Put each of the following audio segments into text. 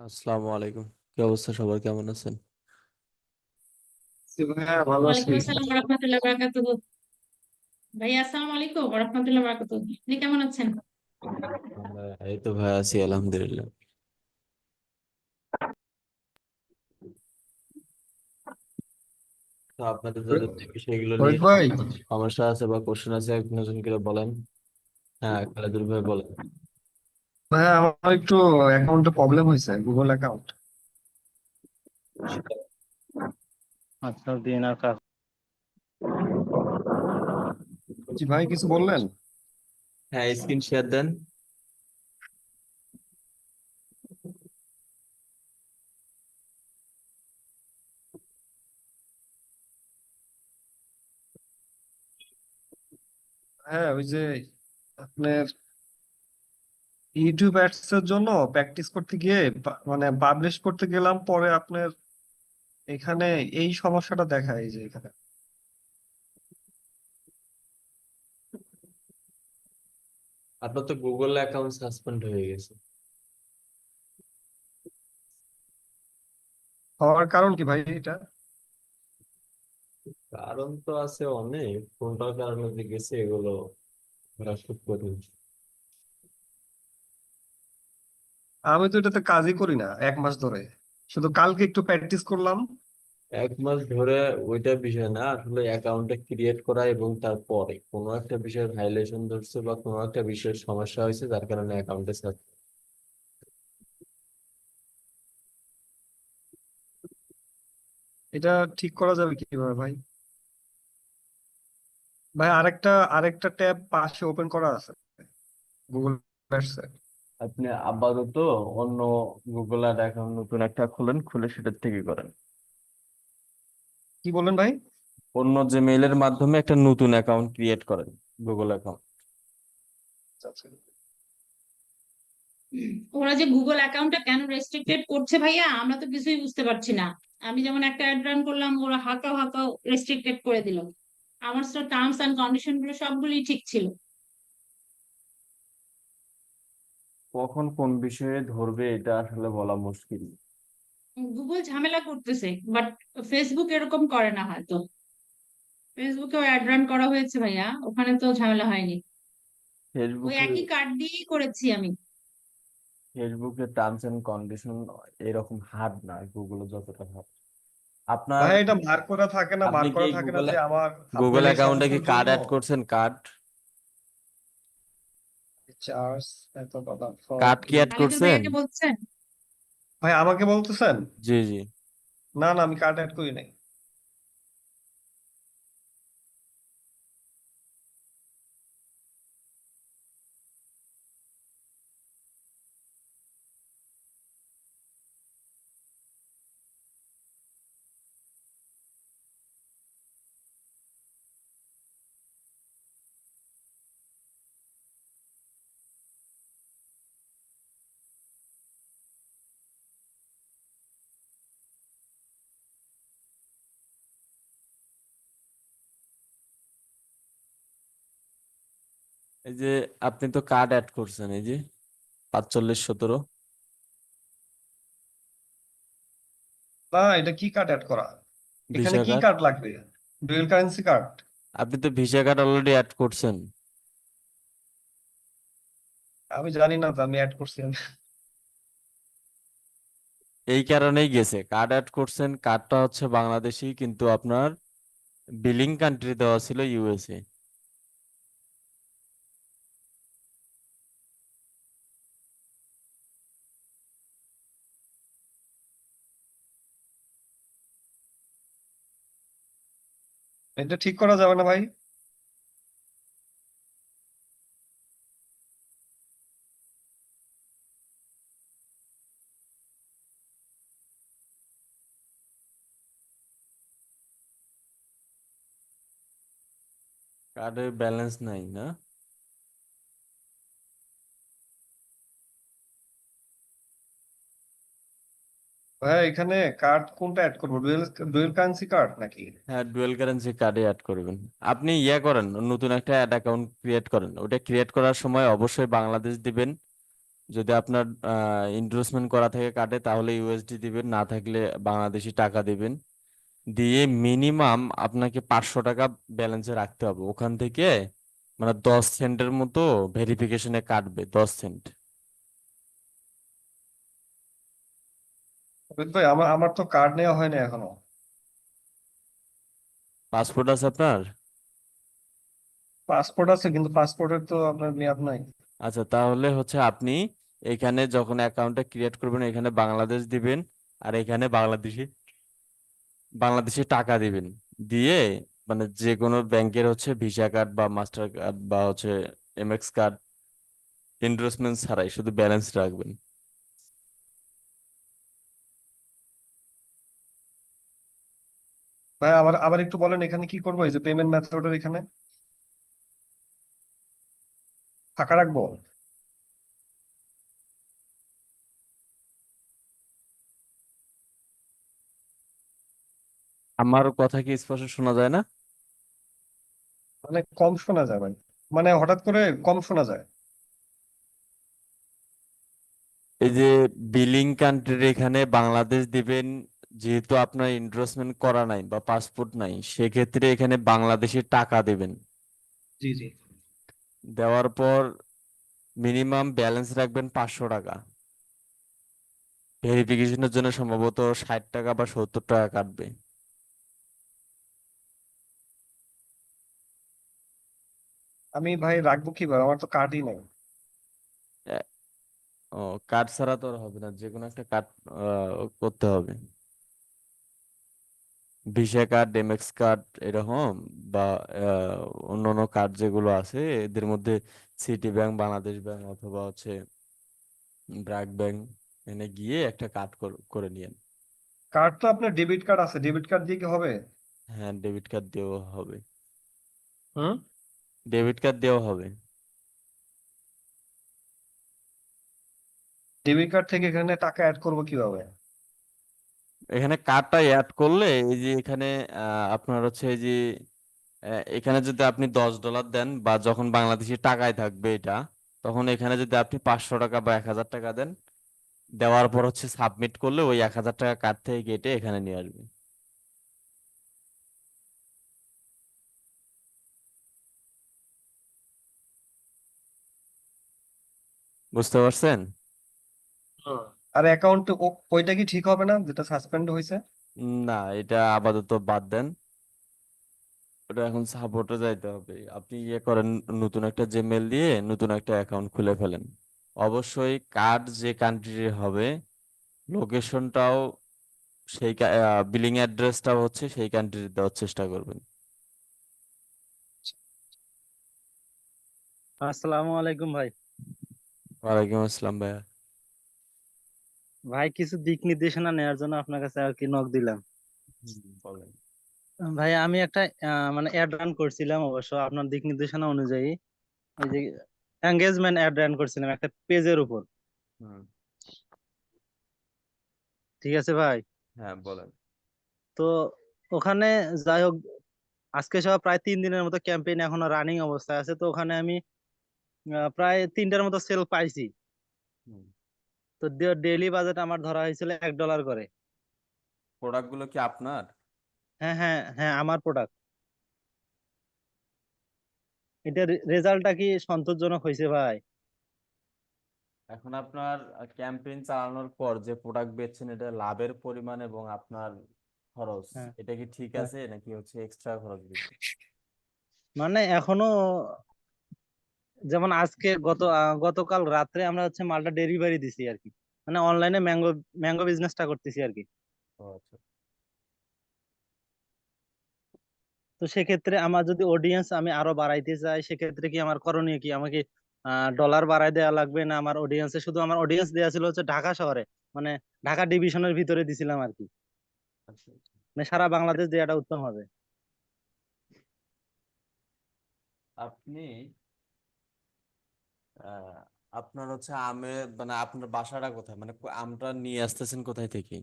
আসসালামু আলাইকুম। কি অবস্থা, সবার কেমন আছেন? জি ভাইয়া, ভালো আছি। ওয়ালাইকুম আসসালাম ওয়া বারাকাতুহু। ভাইয়া আসসালামু আলাইকুম ওয়া বারাকাতুহু। আপনি কেমন আছেন? এই তো ভাই আছি আলহামদুলিল্লাহ। তো আপনাদের যাদের যে বিষয়গুলো নিয়ে রোহিত ভাই, সমস্যা আছে বা কোশ্চেন আছে এক নতুন করে বলেন। হ্যাঁ, খালেদুল ভাই বলেন। ভাইয়া আমার একটু অ্যাকাউন্টে প্রবলেম হয়েছে, গুগল অ্যাকাউন্ট। আপনার দিন আর কাজ। জি ভাই, কিছু বললেন? হ্যাঁ, স্ক্রিন শেয়ার দেন। হ্যাঁ, ওই যে আপনার ইউটিউব অ্যাডস এর জন্য প্র্যাকটিস করতে গিয়ে মানে পাবলিশ করতে গেলাম, পরে আপনার এখানে এই সমস্যাটা দেখায়, এই যে এখানে। আপনার তো গুগল অ্যাকাউন্ট সাসপেন্ড হয়ে গেছে। হওয়ার কারণ কি ভাই এটা? কারণ তো আছে অনেক, কোনটার কারণে যে গেছে এগুলো ধরা খুব কঠিন। আমি তো এটাতে কাজই করি না 1 মাস ধরে, শুধু কালকে একটু প্র্যাকটিস করলাম। 1 মাস ধরে ওইটা বিষয় না, আসলে অ্যাকাউন্টটা ক্রিয়েট করা এবং তারপরে কোনো একটা বিষয়ের ভাইলেশন ধরছে বা কোনো একটা বিষয়ের সমস্যা হয়েছে যার কারণে অ্যাকাউন্টে। এটা ঠিক করা যাবে কিভাবে ভাই? ভাই, আরেকটা আরেকটা ট্যাব পাশে ওপেন করা আছে গুগল অ্যাডস এর। আপনি আপাতত অন্য গুগল অ্যাকাউন্ট নতুন একটা খুলেন, খুলে সেটার থেকে করেন। কি বললেন ভাই? অন্য যে মেইলের মাধ্যমে একটা নতুন অ্যাকাউন্ট ক্রিয়েট করেন, গুগল অ্যাকাউন্ট। আচ্ছা। ওরা যে গুগল অ্যাকাউন্টটা কেন রেস্ট্রিক্টেড করছে ভাইয়া, আমরা তো কিছুই বুঝতে পারছি না। আমি যেমন একটা অ্যাড রান করলাম, ওরা হালকা হালকা রেস্ট্রিক্টেড করে দিল। আমার তো টার্মস এন্ড কন্ডিশন গুলো সবগুলোই ঠিক ছিল। কখন কোন বিষয়ে ধরবে এটা আসলে বলা মুশকিল। গুগল ঝামেলা করতেছে, বাট ফেসবুক এরকম করে না হয়তো। ফেসবুকেও অ্যাড রান করা হয়েছে ভাইয়া, ওখানে তো ঝামেলা হয়নি। ওই ফেসবুকে একই কার্ড দিয়েই করেছি আমি। ফেসবুকে টার্মস এন্ড কন্ডিশন এরকম হার্ড না, গুগলে যতটা হার্ড। আপনার ভাই, এটা মার্ক করা থাকে না, আপনি মার্ক কি করা থাকে না গুগলে যে আমার গুগল আপনার এই অ্যাকাউন্টে কি সমস্যার কার্ড জন্য অ্যাড করছেন? কার্ড চার্জ এত পদার্থ। কার্ড কি অ্যাড খালিদুর করছেন? ভাইয়াকে বলছেন? ভাই, আমাকে বলতেছেন? জি জি। না না, আমি কার্ড অ্যাড করি নাই। এই যে আপনি তো কার্ড অ্যাড করছেন, এই যে 4517। না, এটা কি কার্ড অ্যাড করা? এখানে ভিসা কি কার্ড। কার্ড লাগবে? Dual currency card? আপনি তো ভিসা কার্ড অলরেডি অ্যাড করছেন। আমি জানি না তো, আমি অ্যাড করছি আমি। এই কারণেই গেছে, কার্ড অ্যাড করছেন, কার্ডটা হচ্ছে বাংলাদেশি কিন্তু আপনার বিলিং কান্ট্রি দেওয়া ছিল ইউএসএ। এটা ঠিক করা যাবে না ভাই? কার্ডে ব্যালেন্স নাই না? ভাই, এখানে কার্ড কোনটা অ্যাড করবো? ডুয়েল ডুয়েল কারেন্সি কার্ড নাকি? হ্যাঁ, ডুয়েল কারেন্সি কার্ডে অ্যাড করবেন। আপনি ইয়া করেন, নতুন একটা অ্যাড অ্যাকাউন্ট ক্রিয়েট করেন। ওটা ক্রিয়েট করার সময় অবশ্যই বাংলাদেশ দিবেন, যদি আপনার ইনভেস্টমেন্ট করা থেকে কাটে তাহলে ইউএসডি দিবেন, না থাকলে বাংলাদেশি টাকা দিবেন। দিয়ে মিনিমাম আপনাকে 500 টাকা ব্যালেন্সে রাখতে হবে। ওখান থেকে মানে 10 সেন্টের মতো ভেরিফিকেশনে কাটবে, 10 সেন্ট। রোহিত ভাই, আমার আমার তো কার্ড নেওয়া হয়নি এখনো। পাসপোর্ট আছে আপনার? পাসপোর্ট আছে, কিন্তু পাসপোর্টের তো আপনার মেয়াদ নাই। আচ্ছা, তাহলে হচ্ছে আপনি এখানে যখন অ্যাকাউন্টটা ক্রিয়েট করবেন এখানে বাংলাদেশ দিবেন, আর এখানে বাংলাদেশি বাংলাদেশি টাকা দিবেন। দিয়ে মানে যে কোনো ব্যাংকের হচ্ছে ভিসা কার্ড বা মাস্টার কার্ড বা হচ্ছে এমএক্স কার্ড এনডোর্সমেন্ট ছাড়াই শুধু ব্যালেন্স রাখবেন। ভাই আবার আবার একটু বলেন, এখানে কি করবো? এই যে পেমেন্ট মেথডের এখানে ফাঁকা রাখবো? আমার কথা কি স্পষ্ট শোনা যায় না? মানে কম শোনা যায় ভাই, মানে হঠাৎ করে কম শোনা যায়। এই যে বিলিং কান্ট্রির এখানে বাংলাদেশ দিবেন, যেহেতু আপনার এনডোর্সমেন্ট করা নাই বা পাসপোর্ট নাই সেক্ষেত্রে এখানে বাংলাদেশি টাকা দিবেন। জি জি। দেওয়ার পর মিনিমাম ব্যালেন্স রাখবেন 500 টাকা। ভেরিফিকেশনের জন্য সম্ভবত 60 টাকা বা 70 টাকা কাটবে। আমি ভাই রাখবো কিভাবে? আমার তো কার্ডই নেই। এ- ও, কার্ড ছাড়া তো আর হবে না, যে কোনো একটা কার্ড করতে হবে। ভিসা কার্ড, এমএক্স কার্ড এরকম, বা অন্যান্য কার্ড যেগুলো আছে এদের মধ্যে সিটি ব্যাংক, বাংলাদেশ ব্যাংক অথবা হচ্ছে ব্র্যাক ব্যাংক, এনে গিয়ে একটা কার্ড করে নিয়েন। কার্ড তো আপনার ডেবিট কার্ড আছে, ডেবিট কার্ড দিয়ে কি হবে? হ্যাঁ, ডেবিট কার্ড দেওয়া হবে। হুম। ডেবিট কার্ড দেওয়া হবে। ডেবিট কার্ড থেকে এখানে টাকা অ্যাড করবো কিভাবে? এখানে কার্ডটা অ্যাড করলে এই যে এখানে আপনার হচ্ছে এই যে এখানে যদি আপনি $10 দেন বা যখন বাংলাদেশি টাকায় থাকবে এটা, তখন এখানে যদি আপনি 500 টাকা বা 1000 টাকা দেন, দেওয়ার পর হচ্ছে সাবমিট করলে ওই 1000 টাকা কার্ড থেকে কেটে এখানে নিয়ে আসবে। বুঝতে পারছেন? হুম। আর অ্যাকাউন্ট ওইটা কি ঠিক হবে না, যেটা সাসপেন্ড হয়েছে? না, এটা আপাতত বাদ দেন। ওটা এখন সাপোর্টে যাইতে হবে। আপনি ইয়ে করেন, নতুন একটা জিমেল দিয়ে নতুন একটা অ্যাকাউন্ট খুলে ফেলেন। অবশ্যই কার্ড যে কান্ট্রির হবে লোকেশনটাও সেই, বিলিং অ্যাড্রেসটাও হচ্ছে সেই কান্ট্রির দেওয়ার চেষ্টা করবেন। আসসালামু আলাইকুম ভাই। ওয়ালাইকুম আসসালাম ভাইয়া। ভাই কিছু দিক নির্দেশনা নেওয়ার জন্য আপনার কাছে আর কি নক দিলাম। বলেন। ভাই আমি একটা মানে অ্যাড রান করছিলাম, অবশ্য আপনার দিক নির্দেশনা অনুযায়ী ওই যে এঙ্গেজমেন্ট অ্যাড রান করছিলাম একটা পেজের উপর। হুম। ঠিক আছে ভাই। হ্যাঁ, বলেন। তো ওখানে যাই হোক, আজকে সহ প্রায় 3 দিনের মতো ক্যাম্পেইন এখনো রানিং অবস্থায় আছে। তো ওখানে আমি প্রায় 3টার মতো সেল পাইছি। হুম। তো ডেইলি বাজেট আমার ধরা হয়েছিল $1 করে। প্রোডাক্টগুলো কি আপনার? হ্যাঁ হ্যাঁ হ্যাঁ, আমার প্রোডাক্ট। এটা রেজাল্টটা কি সন্তোষজনক হয়েছে ভাই? এখন আপনার ক্যাম্পেইন চালানোর পর যে প্রোডাক্ট বেচছেন এটা লাভের পরিমাণ এবং আপনার খরচ, হ্যাঁ এটা কি ঠিক হ্যাঁ। আছে নাকি হচ্ছে এক্সট্রা খরচ বেশি? মানে এখনো, যেমন আজকে গতকাল রাত্রে আমরা হচ্ছে মালটা ডেলিভারি দিছি আর কি। মানে অনলাইনে ম্যাঙ্গো ম্যাঙ্গো বিজনেসটা করতেছি আর কি। ও আচ্ছা। তো সেক্ষেত্রে আমার যদি অডিয়েন্স আমি আরো বাড়াইতে চাই, সেক্ষেত্রে কি আমার করণীয় কি? আমাকে ডলার বাড়াই দেওয়া লাগবে, না আমার অডিয়েন্সে শুধু আমার অডিয়েন্স দেওয়া ছিল হচ্ছে ঢাকা শহরে, মানে ঢাকা ডিভিশনের ভিতরে দিছিলাম আর কি। আচ্ছা। মানে সারা বাংলাদেশ দেওয়াটা উত্তম হবে। আপনি আহ আপনার হচ্ছে মানে আপনার বাসাটা কোথায়, মানে আমটা নিয়ে আসতেছেন কোথায় থেকে?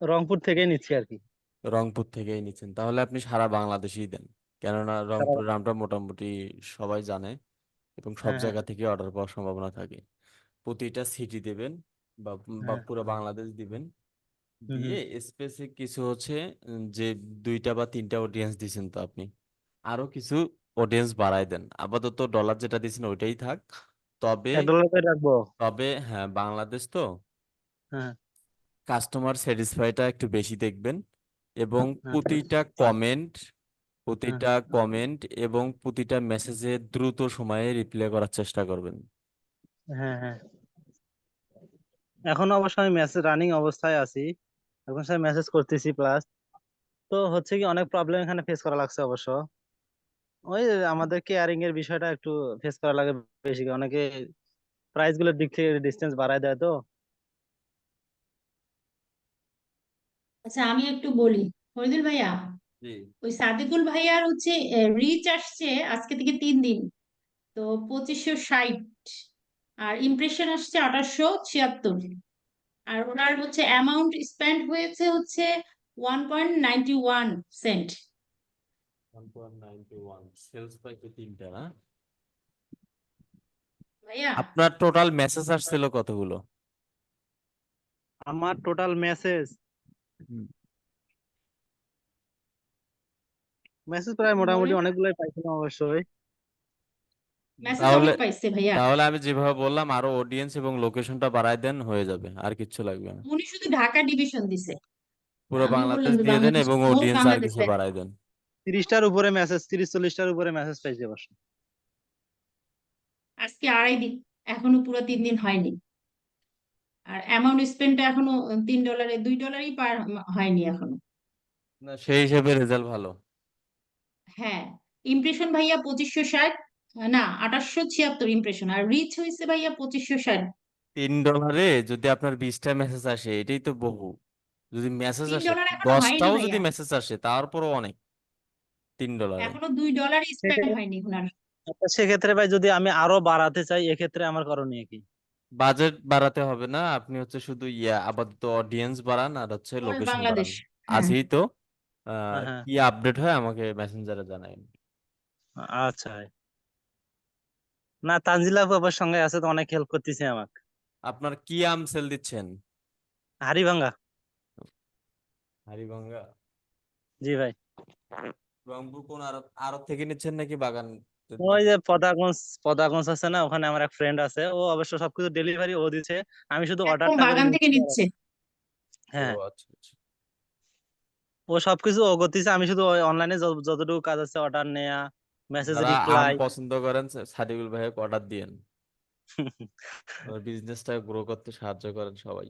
রংপুর থেকেই নিচ্ছি আর কি। রংপুর থেকেই নিচ্ছেন, তাহলে আপনি সারা বাংলাদেশেই দেন। কেননা সারা- রংপুরের আমটা মোটামুটি সবাই জানে এবং সব হ্যাঁ হ্যাঁ। জায়গা থেকে অর্ডার পাওয়ার সম্ভাবনা থাকে। প্রতিটা সিটি দেবেন বা হ্যাঁ পুরো বাংলাদেশ দিবেন, হুম দিয়ে হুম স্পেসিফিক কিছু হচ্ছে যে 2টা বা 3টা অডিয়েন্স দিছেন তো আপনি, আরো কিছু অডিয়েন্স বাড়ায় দেন। আপাতত ডলার যেটা দিয়েছেন ওইটাই থাক। তবে $1 করে রাখবো। তবে হ্যাঁ, বাংলাদেশ তো হ্যাঁ কাস্টমার স্যাটিসফাইটা একটু বেশি দেখবেন, এবং হ্যাঁ প্রতিটা হ্যাঁ কমেন্ট হ্যাঁ প্রতিটা কমেন্ট এবং প্রতিটা মেসেজে দ্রুত সময়ে রিপ্লাই করার চেষ্টা করবেন। হ্যাঁ হ্যাঁ। এখন অবশ্য আমি মেসেজ রানিং অবস্থায় আছি, এখন সে মেসেজ করতেছি প্লাস। তো হচ্ছে কি অনেক প্রবলেম এখানে ফেস করা লাগছে অবশ্য। ওই আমাদের কেয়ারিং এর বিষয়টা একটু ফেস করা লাগে বেশি, অনেকে প্রাইস গুলোর দিক থেকে ডিস্টেন্স বাড়ায় দেয় তো। আচ্ছা আমি একটু বলি, ফরিদুল ভাইয়া, জি। ওই সাদিকুল ভাইয়ার হচ্ছে রিচ আসছে আজকে থেকে 3 দিন, তো 2560, আর ইমপ্রেশন আসছে 2876, আর ওনার হচ্ছে অ্যামাউন্ট স্পেন্ড হয়েছে হচ্ছে 1.91 সেন্ট। 1.91 সেলস পাইছে 3টা না? ভাইয়া আপনার টোটাল মেসেজ আসছিল কতগুলো? আমার টোটাল মেসেজ হুম। মেসেজ প্রায় মোটামুটি বলেন, অনেকগুলোই পাইছিলাম অবশ্যই। মেসেজ তাহলে অনেক পাইছে ভাইয়া। তাহলে আমি যেভাবে বললাম আরো অডিয়েন্স এবং লোকেশনটা বাড়ায় দেন, হয়ে যাবে, আর কিচ্ছু লাগবে না। উনি শুধু ঢাকা ডিভিশন দিছে, পুরো আমি বললাম বাংলাদেশ যে দিয়ে দেন বাংলাদেশ, এবং হোল অডিয়েন্স আর বাংলাদেশ কিছু দেন। বাড়ায় দেন। 30টার উপরে মেসেজ, 30-40টার উপরে মেসেজ পাইছি অবশ্য। আজকে 2.5 দিন, এখনো পুরো 3 দিন হয়নি, আর অ্যামাউন্ট স্পেন্ডটা এখনো $3, $2 পার হয়নি এখনো। না, সেই হিসেবে রেজাল্ট ভালো। হ্যাঁ, ইমপ্রেশন ভাইয়া 2560, না 2876 ইমপ্রেশন, আর রিচ হয়েছে ভাইয়া 2560। $3 যদি আপনার 20টা মেসেজ আসে এটাই তো বহু। যদি মেসেজ তিন আসে ডলার এখনো হয়নি 10টাও যদি ভাইয়া, মেসেজ আসে তারপরও অনেক $3। এখনো $2 স্পেন্ড সেক্ষেত্রে হয়নি ওনার। সেক্ষেত্রে ভাই যদি আমি আরো বাড়াতে চাই এক্ষেত্রে আমার করণীয় কি? বাজেট বাড়াতে হবে না, আপনি হচ্ছে শুধু আপাতত অডিয়েন্স বাড়ান আর হচ্ছে হোল লোকেশন বাংলাদেশ। বাড়ান। হ্যাঁ, আজই তো হ্যাঁ কি আপডেট হয় আমাকে মেসেঞ্জারে জানাবেন। আচ্ছা ভাই। না তানজিলা আপু আবার সঙ্গে আছে তো, অনেক হেল্প করতেছে আমাকে। আপনার কি আম সেল দিচ্ছেন? হাড়িভাঙ্গা। হাড়িভাঙ্গা? জি ভাই। রংপুর কোন আড়ত আড়ত থেকে নিচ্ছেন নাকি বাগান ওই থেকে? যে পদাগঞ্জ, পদাগঞ্জ আছে না, ওখানে আমার এক ফ্রেন্ড আছে, ও অবশ্য সবকিছু ডেলিভারি ও দিচ্ছে, আমি শুধু একদম অর্ডারটা করে বাগান থেকে নিচ্ছি আর। নিচ্ছে। ও হ্যাঁ, আচ্ছা আচ্ছা। ও সবকিছু ও করতেছে, আমি শুধু অনলাইনে যতটুকু কাজ আছে অর্ডার নেয়া, মেসেজ যারা আম রিপ্লাই। পছন্দ করেন সাদিকুল ভাইকে অর্ডার দিয়েন, বিজনেসটা গ্রো করতে সাহায্য করেন সবাই।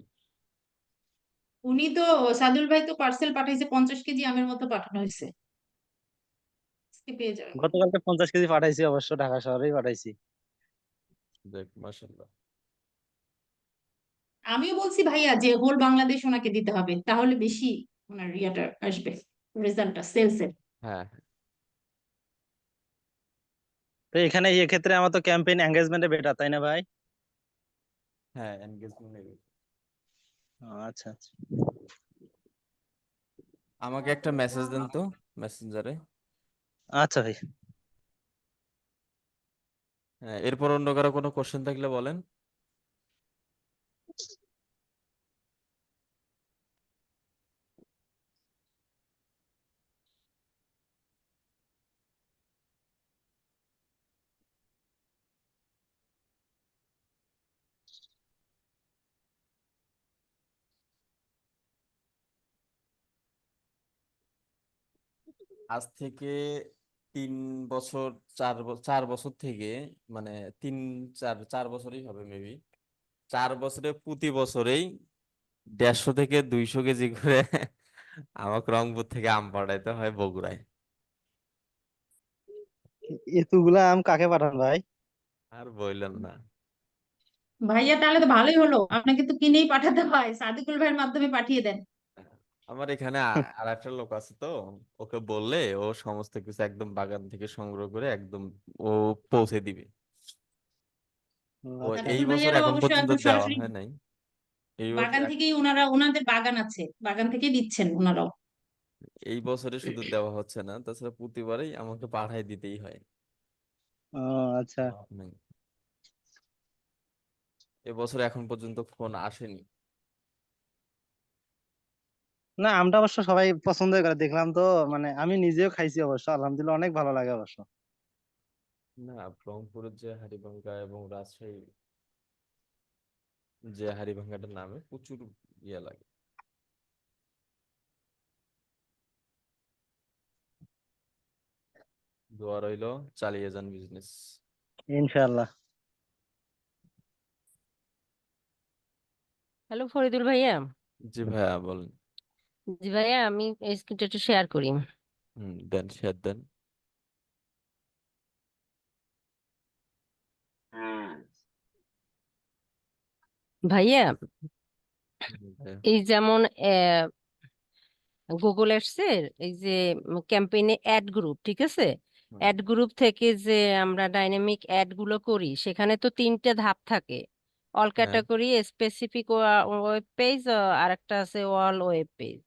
উনি তো, সাদুল ভাই তো পার্সেল পাঠাইছে, 50 কেজি আমের মতো পাঠানো হয়েছে, আজকে পেয়ে যাবেন। গতকালকে 50 কেজি পাঠাইছি, অবশ্য ঢাকা শহরেই পাঠাইছি। দেখ মাশাআল্লাহ। আমিও বলছি ভাইয়া যে হোল বাংলাদেশ ওনাকে দিতে হবে, তাহলে বেশি ওনার ইয়েটা আসবে, রেজাল্টটা সেলসের। হ্যাঁ তো এখানে এক্ষেত্রে আমার তো ক্যাম্পেইন এঙ্গেজমেন্টে বেটার, তাই না ভাই? হ্যাঁ, এনগেজমেন্ট। আচ্ছা আচ্ছা। আমাকে একটা মেসেজ দেন তো মেসেঞ্জারে। আচ্ছা ভাই। হ্যাঁ, এরপর অন্য কারো কোনো কোশ্চেন থাকলে বলেন। আজ থেকে 3 বছর, 4 বছর থেকে, মানে 4 বছরই হবে মেবি। 4 বছরে প্রতি বছরেই 150 থেকে 200 কেজি করে আমাকে রংপুর থেকে আম পাঠাইতে হয় বগুড়ায়। এতগুলা আম কাকে পাঠান ভাই? আর বললেন না। ভাইয়া তাহলে তো ভালোই হলো, আপনাকে তো কিনেই পাঠাতে হয়, সাদিকুল ভাইয়ের মাধ্যমে পাঠিয়ে দেন। আমার এখানে আর একটা লোক আছে তো, ওকে বললে ও সমস্ত কিছু একদম বাগান থেকে সংগ্রহ করে একদম ও পৌঁছে দিবে। ও এই সাদিকুল বছর ভাইয়ারও এখন অবশ্য পর্যন্ত একদম দেওয়া সরাসরি হয় নাই। এই বছর বাগান থেকেই ওনারা, ওনাদের বাগান আছে, বাগান থেকেই দিচ্ছেন ওনারাও। এই বছরে শুধু দেওয়া হচ্ছে না, তাছাড়া প্রতিবারই আমাকে পাঠাই দিতেই হয়। ও আচ্ছা। লাভ নেই। এবছর এখন পর্যন্ত ফোন আসেনি। না, আমটা অবশ্য সবাই পছন্দ করে দেখলাম তো, মানে আমি নিজেও খাইছি অবশ্য, আলহামদুলিল্লাহ অনেক ভালো লাগে অবশ্য। না, রংপুরের যে হাড়িভাঙ্গা এবং রাজশাহী যে হাড়িভাঙ্গাটার নামে প্রচুর ইয়ে লাগে। দোয়া রইলো, চালিয়ে যান বিজনেস। ইনশাআল্লাহ। হ্যালো ফরিদুল ভাইয়া। জি ভাইয়া বলেন। জি ভাইয়া, আমি স্ক্রিনটা একটু শেয়ার করি। দেন, শেয়ার দেন। ভাইয়া, ভাইয়া। এই যেমন গুগল অ্যাডস এর এই যে ক্যাম্পেইনে অ্যাড গ্রুপ, ঠিক আছে, হুম, অ্যাড গ্রুপ থেকে যে আমরা ডাইনামিক অ্যাড গুলো করি, সেখানে তো তিনটে ধাপ থাকে। অল হ্যাঁ। ক্যাটাগরি, স্পেসিফিক ওয়েব পেজ, আর একটা আছে অল ওয়েব পেজ।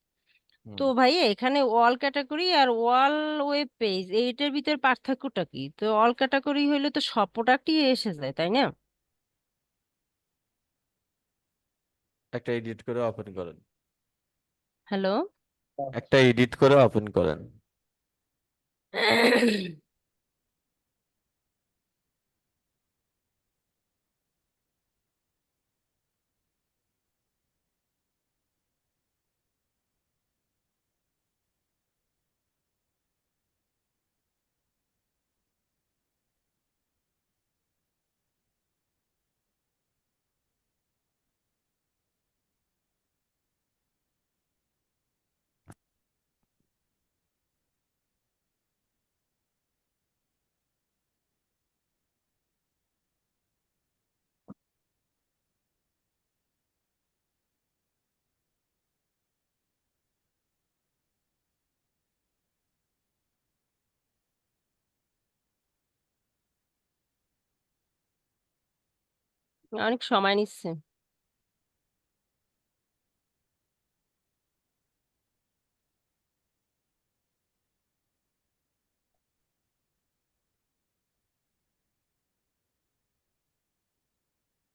তো হুম, ভাইয়া, এখানে অল ক্যাটাগরি আর অল ওয়েব পেজ এইটার ভিতর পার্থক্যটা কি? তো অল ক্যাটাগরি হইলে তো সব প্রোডাক্টই এসে যায়, তাই না? একটা এডিট করে ওপেন করেন। হ্যালো। একটা এডিট করে ওপেন করেন। অনেক সময় নিচ্ছে।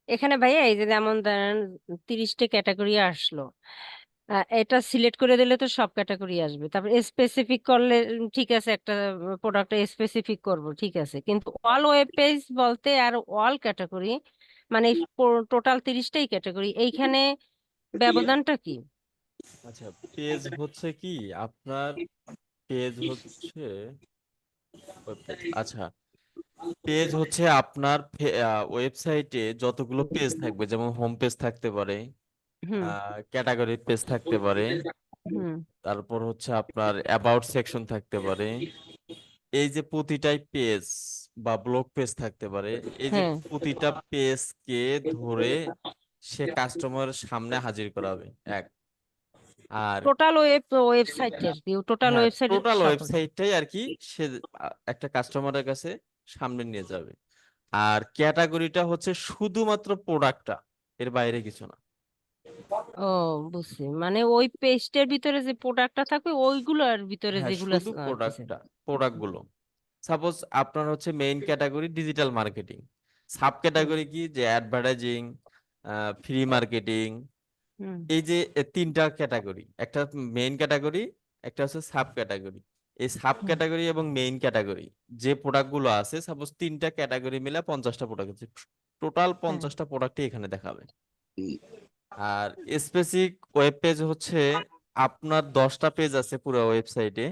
এখানে ভাইয়া এই যে যেমন ধরেন 30টা ক্যাটাগরি আসলো, এটা সিলেক্ট করে দিলে তো সব ক্যাটাগরি আসবে। তারপর স্পেসিফিক করলে ঠিক আছে, একটা প্রোডাক্ট স্পেসিফিক করব, ঠিক আছে, কিন্তু অল ওয়েব পেজ বলতে আর অল ক্যাটাগরি মানে টোটাল 30টাই ক্যাটাগরি, এইখানে ব্যবধানটা কি? আচ্ছা, পেজ হচ্ছে কি আপনার, পেজ হচ্ছে আচ্ছা, পেজ হচ্ছে আপনার ওয়েবসাইটে যতগুলো পেজ থাকবে, যেমন হোম পেজ থাকতে পারে, হুম। ক্যাটাগরি পেজ থাকতে পারে, হুম। তারপর হচ্ছে আপনার অ্যাবাউট সেকশন থাকতে পারে, এই যে প্রতিটাই পেজ বা ব্লগ পেজ থাকতে পারে, এই যে হ্যাঁ, প্রতিটা পেজকে ধরে সে কাস্টমারের সামনে হাজির করাবে এক। আর টোটাল ওয়েবসাইটের ভিউ, টোটাল হ্যাঁ, ওয়েবসাইটের টোটাল সকল। ওয়েবসাইটটাই আর কি সে একটা কাস্টমারের কাছে সামনে নিয়ে যাবে। আর ক্যাটাগরিটা হচ্ছে শুধুমাত্র প্রোডাক্টটা, এর বাইরে কিছু না। ও, বুঝছি, মানে ওই পেস্টের ভিতরে যে প্রোডাক্টটা থাকবে ওইগুলোর ভিতরে হ্যাঁ, যেগুলো শুধু প্রোডাক্টটা, প্রোডাক্ট গুলো। সাপোজ আপনার হচ্ছে main category digital marketing, sub hmm. Category কি যে অ্যাডভার্টাইজিং, ফ্রি মার্কেটিং, হুম। এই যে তিনটা ক্যাটাগরি, একটা মেইন ক্যাটাগরি, একটা হচ্ছে সাব ক্যাটাগরি। এই সাব হুম। ক্যাটাগরি এবং মেইন ক্যাটাগরি যে প্রোডাক্ট গুলো আছে, সাপোজ তিনটা ক্যাটাগরি মিলে 50টা প্রোডাক্ট আছে, টোটাল হ্যাঁ। 50টা প্রোডাক্টই এখানে দেখাবে। আর স্পেসিফিক ওয়েব পেজ হচ্ছে আপনার 10টা পেজ আছে পুরো ওয়েবসাইটে,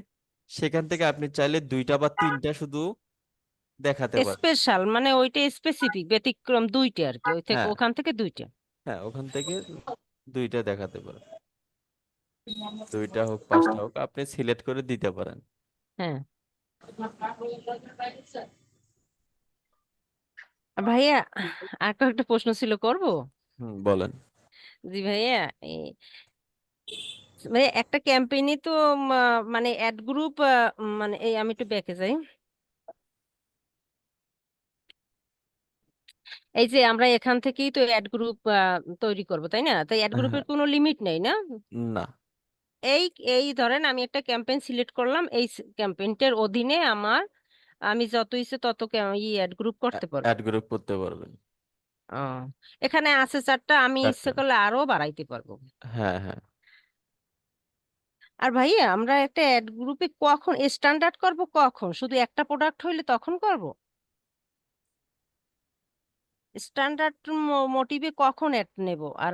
সেখান থেকে আপনি চাইলে 2টা বা 3টা শুধু দেখাতে পারেন। স্পেশাল মানে ওইটা স্পেসিফিক ব্যতিক্রম দুইটা আর কি, ওই থেকে হ্যাঁ, ওখান থেকে দুইটা। হ্যাঁ, ওখান থেকে 2টা দেখাতে পারেন, 2টা হোক 5টা হোক আপনি সিলেক্ট করে দিতে পারেন। হ্যাঁ। আর ভাইয়া, আর একটা প্রশ্ন ছিল, করব? বলেন। জি ভাইয়া, ভাইয়া একটা ক্যাম্পেইনে তো মানে অ্যাড গ্রুপ, মানে এই আমি একটু ব্যাকে যাই। এই যে আমরা এখান থেকেই তো অ্যাড গ্রুপ তৈরি করব, তাই না? তাই অ্যাড হ্যাঁ, গ্রুপের কোনো লিমিট নেই না? না, এই এই ধরেন আমি একটা ক্যাম্পেইন সিলেক্ট করলাম, এই ক্যাম্পেইনটার অধীনে আমি যত ইচ্ছে তত অ্যাড গ্রুপ করতে পারবো। অ্যাড গ্রুপ করতে পারবেন। ও, এখানে আছে 4টা, আমি ইচ্ছে 4টা। করলে আরো বাড়াইতে পারবো। হ্যাঁ হ্যাঁ। আর ভাইয়া আমরা একটা অ্যাড গ্রুপে কখন স্ট্যান্ডার্ড করব, কখন শুধু একটা প্রোডাক্ট হইলে তখন করব? স্ট্যান্ডার্ড মোটিভে কখন অ্যাড নেব? আর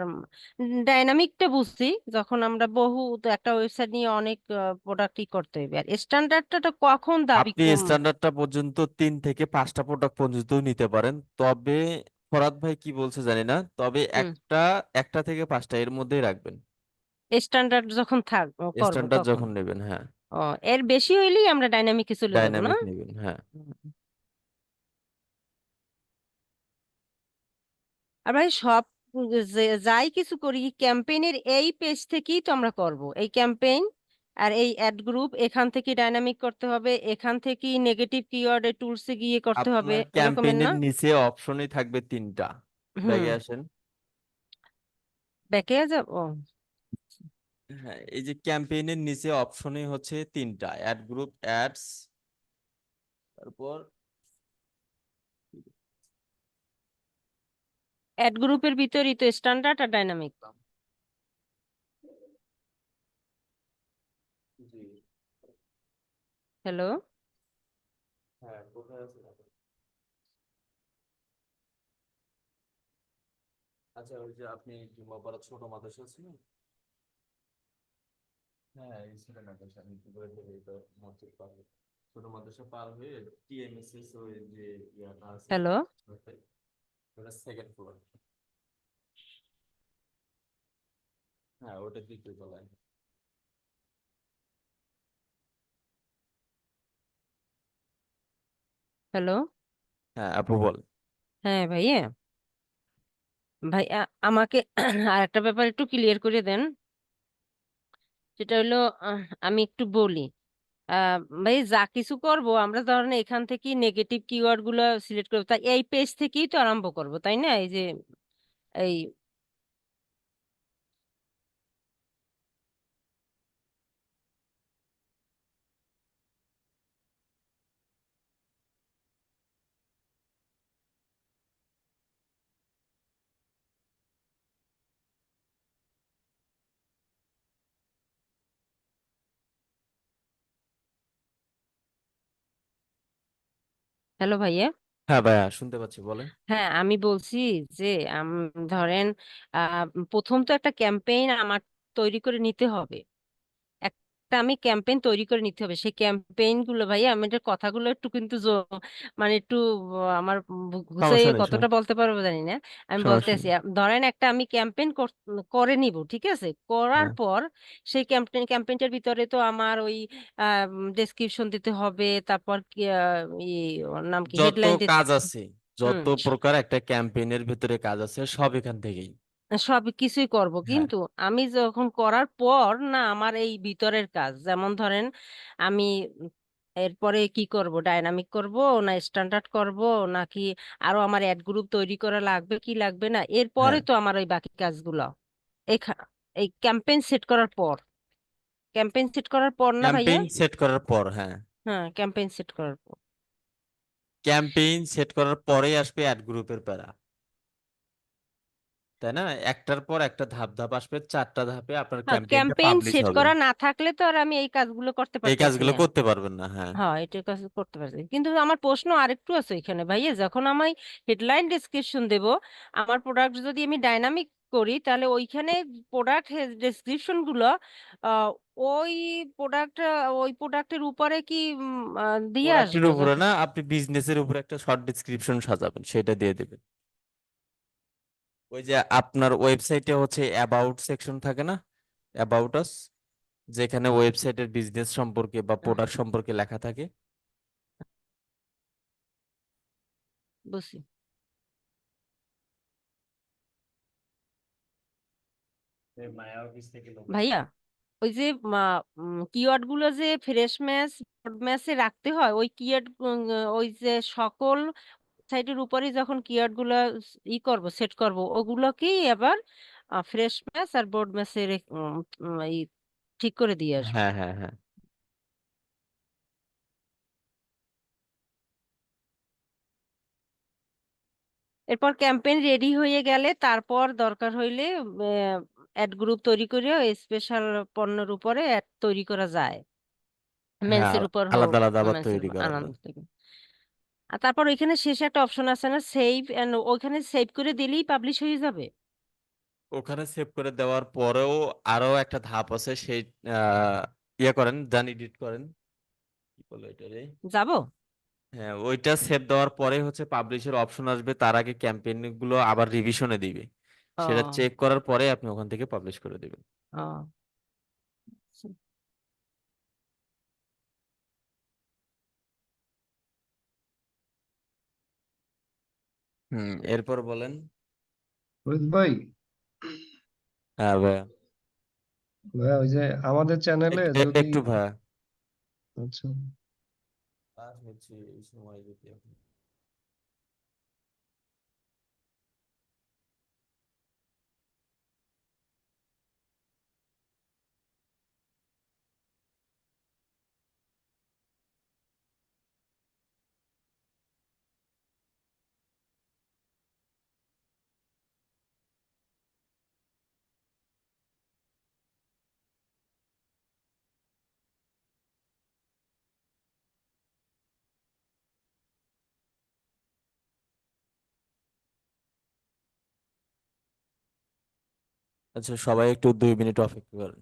ডাইনামিকটা বুঝছি, যখন আমরা তো একটা ওয়েবসাইট নিয়ে অনেক প্রোডাক্টই করতে হবে। আর স্ট্যান্ডার্ডটা কখন দাবি আপনি স্ট্যান্ডার্ডটা পর্যন্ত 3 থেকে 5টা প্রোডাক্ট পর্যন্ত নিতে পারেন, তবে ফরাদ ভাই কি বলছে জানি না, তবে হুম, একটা থেকে 5টা এর মধ্যেই রাখবেন স্ট্যান্ডার্ড যখন করব স্ট্যান্ডার্ড তখন। যখন নেবেন। হ্যাঁ, ও, এর বেশি হইলেই আমরা ডাইনামিকে চলে যাব না? ডাইনামিক নেবেন। হ্যাঁ। হুম। আর ভাই সব যাই কিছু করি, ক্যাম্পেইনের এই পেজ থেকেই তো আমরা করব এই ক্যাম্পেইন। আর এই অ্যাড গ্রুপ এখান থেকে ডাইনামিক করতে হবে, এখান থেকেই নেগেটিভ কিওয়ার্ড টুলসে গিয়ে করতে হবে, আপনার এরকমের না? ক্যাম্পেইনের নিচে অপশনই থাকবে 3টা। হুম। ব্যাগে আসেন। ব্যাকে যাব। হ্যাঁ, এই যে ক্যাম্পেইনের নিচে অপশনই হচ্ছে 3টা: অ্যাড গ্রুপ, অ্যাডস, তারপর অ্যাড গ্রুপের ভিতরই তো স্ট্যান্ডার্ড আর ডাইনামিক। জি। হ্যালো। হ্যাঁ, কোথায় আছে? আচ্ছা, ওই যে আপনি জুমাপাড়া ছোট মাদ্রাসা ছিলেন। হ্যাঁ, এই ছিলেন মাদ্রাসা, আমি কি করে দেবো এটা? মসজিদ পার হয়ে, ছোট মাদ্রাসা পার হয়ে টিএমএসএস, ওই যে ইয়াটা আছে, হ্যালো। ওটা সেকেন্ড ফ্লোর। হ্যাঁ, ওটা দ্বিতীয় তলায়। হ্যালো। হ্যাঁ আপু বল। হ্যাঁ ভাইয়া। ভাইয়া আমাকে আর একটা ব্যাপার একটু ক্লিয়ার করে দেন। যেটা হলো, আমি একটু বলি। আহ ভাই যা কিছু করব আমরা ধরেন এখান থেকে নেগেটিভ কিওয়ার্ড গুলো সিলেক্ট করবো, তাই এই পেজ থেকেই তো আরম্ভ করব, তাই না? এই যে এই হ্যালো ভাইয়া। হ্যাঁ ভাইয়া, শুনতে পাচ্ছি, বলেন। হ্যাঁ আমি বলছি যে ধরেন আহ প্রথম তো একটা ক্যাম্পেইন আমার তৈরি করে নিতে হবে। একটা আমি ক্যাম্পেইন তৈরি করে নিতে হবে, সেই ক্যাম্পেইন গুলো ভাইয়া আমি এটার কথাগুলো একটু কিন্তু মানে একটু আমার গুছাইয়ে সমস্যা নেই, কতটা বলতে পারবো জানি না। আমি সমস্যা বলতেছি নেই। ধরেন একটা আমি ক্যাম্পেইন করে নিব, ঠিক আছে? করার হ্যাঁ, পর সেই ক্যাম্পেইনটার ভিতরে তো আমার ওই ডেসক্রিপশন দিতে হবে, তারপর কি ওর নাম কি, যত হেডলাইন দিতে। কাজ আছে, হুম। যত প্রকার একটা ক্যাম্পেইনের ভিতরে কাজ আছে, সব এখান থেকেই। সব কিছুই করব, হ্যাঁ কিন্তু আমি যখন করার পর না আমার এই ভিতরের কাজ, যেমন ধরেন আমি এরপরে কি করব, ডাইনামিক করব না স্ট্যান্ডার্ড করব, নাকি আরো আমার অ্যাড গ্রুপ তৈরি করা লাগবে কি লাগবে না, এরপরে হ্যাঁ। তো আমার ওই বাকি কাজগুলো এই ক্যাম্পেইন সেট করার পর, ক্যাম্পেইন সেট করার পর না ভাইয়া? ক্যাম্পেইন সেট করার পর, হ্যাঁ, হ্যাঁ ক্যাম্পেইন সেট করার পর। ক্যাম্পেইন সেট করার পরেই আসবে অ্যাড গ্রুপের প্যারা, তাই না? একটার পর একটা ধাপ ধাপ আসবে, 4টা ধাপে আপনার হ্যাঁ ক্যাম্পেইনটা ক্যাম্পেইন পাবলিশ সেট হবে। করা না থাকলে তো আর আমি এই কাজগুলো করতে এই পারতাছি কাজগুলো না। করতে পারবেন না। হ্যাঁ হ্যাঁ এটার কাজ করতে পারছি, কিন্তু আমার প্রশ্ন আরেকটু আছে এখানে ভাইয়া, যখন আমি হেডলাইন ডেসক্রিপশন দেব, আমার প্রোডাক্ট যদি আমি ডাইনামিক করি, তাহলে ওইখানে প্রোডাক্ট ডেসক্রিপশন গুলো আহ, ওই প্রোডাক্ট ওই প্রোডাক্টের উপরে কি দিয়ে প্রোডাক্টের আসবো উপরে না, আপনি বিজনেসের উপরে একটা শর্ট ডেসক্রিপশন সাজাবেন, সেটা দিয়ে দিবেন। ওই যে আপনার ওয়েবসাইটে হচ্ছে অ্যাবাউট সেকশন থাকে না, অ্যাবাউট আস, যেখানে ওয়েবসাইটের বিজনেস সম্পর্কে বা প্রোডাক্ট সম্পর্কে লেখা থাকে। বুঝছি মায়া অফিস থেকে লোক ভাইয়া। ওই যে কিওয়ার্ড গুলো যে ফ্রেশ ম্যাচ, ব্রড ম্যাচে রাখতে হয়, ওই কিওয়ার্ড, ওই যে সকল সাইটের উপরে যখন কিওয়ার্ড গুলো করব, সেট করব, ওগুলোকেই আবার ফ্রেশ ম্যাচ আর বোর্ড ম্যাচে ঠিক করে দিয়ে আসবো। হ্যাঁ হ্যাঁ হ্যাঁ। এরপর ক্যাম্পেইন রেডি হয়ে গেলে তারপর দরকার হইলে অ্যাড গ্রুপ তৈরি করে স্পেশাল পণ্যের উপরে অ্যাড তৈরি করা যায়, হ্যাঁ, মেন্সের উপর হোক, আলাদা আলাদা আবার মেন্সের তৈরি উপর করা আনন্দ যায়। থেকে। আর তারপর ওইখানে শেষে একটা অপশন আছে না, সেভ, এন্ড ওইখানে সেভ করে দিলেই পাবলিশ হয়ে যাবে। ওখানে সেভ করে দেওয়ার পরেও আরো একটা ধাপ আছে, সেই ইয়ে করেন, দেন এডিট করেন, কি বলে এটা রে? যাবো। হ্যাঁ, ওইটা সেভ দেওয়ার পরে হচ্ছে পাবলিশের অপশন আসবে, তার আগে ক্যাম্পেইন গুলো আবার রিভিশনে দিবে, সেটা ও চেক করার পরে আপনি ওখান থেকে পাবলিশ করে দিবেন। ও এরপর বলেন। রোহিত ভাই, হ্যাঁ ভাইয়া। ভাইয়া ওই যে আমাদের চ্যানেলে যদি একটু ভাইয়া, আচ্ছা আর হচ্ছে এই সময় যদি আচ্ছা, সবাই একটু 2 মিনিট অপেক্ষা করেন।